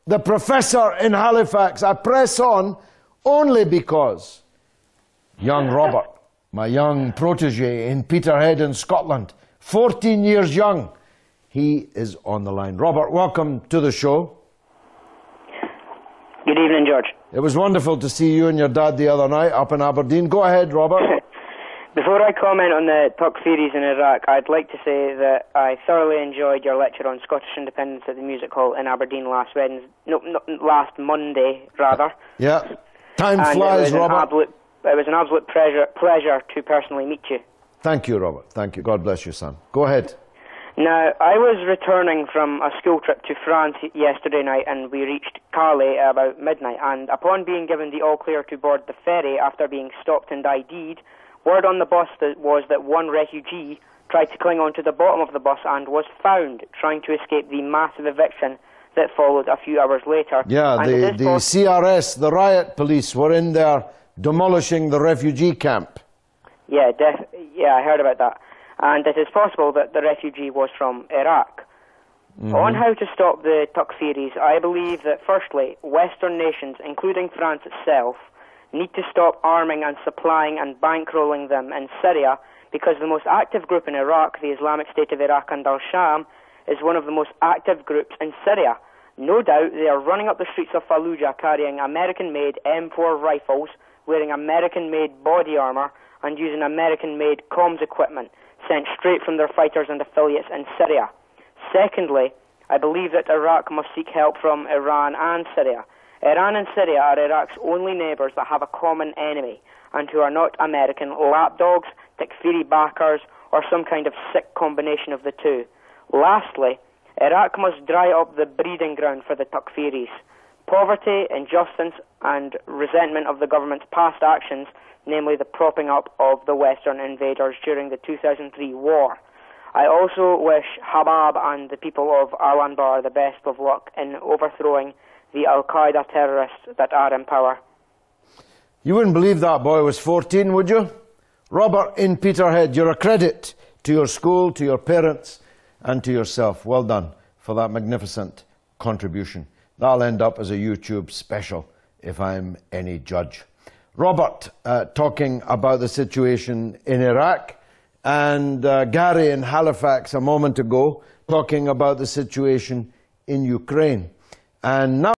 The professor in Halifax. I press on only because young Robert, my young protege in Peterhead in Scotland, 14 years young, he is on the line. Robert, welcome to the show. Good evening, George. It was wonderful to see you and your dad the other night up in Aberdeen. Go ahead, Robert. Before I comment on the Takfiris in Iraq, I'd like to say that I thoroughly enjoyed your lecture on Scottish independence at the Music Hall in Aberdeen last Monday, rather. Yeah. Time flies, Robert. It was an absolute pleasure to personally meet you. Thank you, Robert. Thank you. God bless you, son. Go ahead. Now, I was returning from a school trip to France yesterday night, and we reached Calais at about midnight. And upon being given the all-clear to board the ferry after being stopped and ID'd, word on the bus was that one refugee tried to cling onto the bottom of the bus and was found trying to escape the massive eviction that followed a few hours later. Yeah, the CRS, the riot police, were in there demolishing the refugee camp. Yeah, I heard about that. And it is possible that the refugee was from Iraq. Mm-hmm. On how to stop the Takfiris, I believe that firstly, Western nations, including France itself, need to stop arming and supplying and bankrolling them in Syria, because the most active group in Iraq, the Islamic State of Iraq and Al-Sham, is one of the most active groups in Syria. No doubt they are running up the streets of Fallujah carrying American-made M4 rifles, wearing American-made body armor, and using American-made comms equipment sent straight from their fighters and affiliates in Syria. Secondly, I believe that Iraq must seek help from Iran and Syria. Iran and Syria are Iraq's only neighbours that have a common enemy, and who are not American lapdogs, Takfiri backers, or some kind of sick combination of the two. Lastly, Iraq must dry up the breeding ground for the Takfiris. Poverty, injustice, and resentment of the government's past actions, namely the propping up of the Western invaders during the 2003 war. I also wish Habab and the people of Anbar the best of luck in overthrowing the Al-Qaeda terrorists that are in power. You wouldn't believe that boy was 14, would you? Robert in Peterhead, you're a credit to your school, to your parents, and to yourself. Well done for that magnificent contribution. That'll end up as a YouTube special, if I'm any judge. Robert talking about the situation in Iraq, and Gary in Halifax a moment ago talking about the situation in Ukraine. And now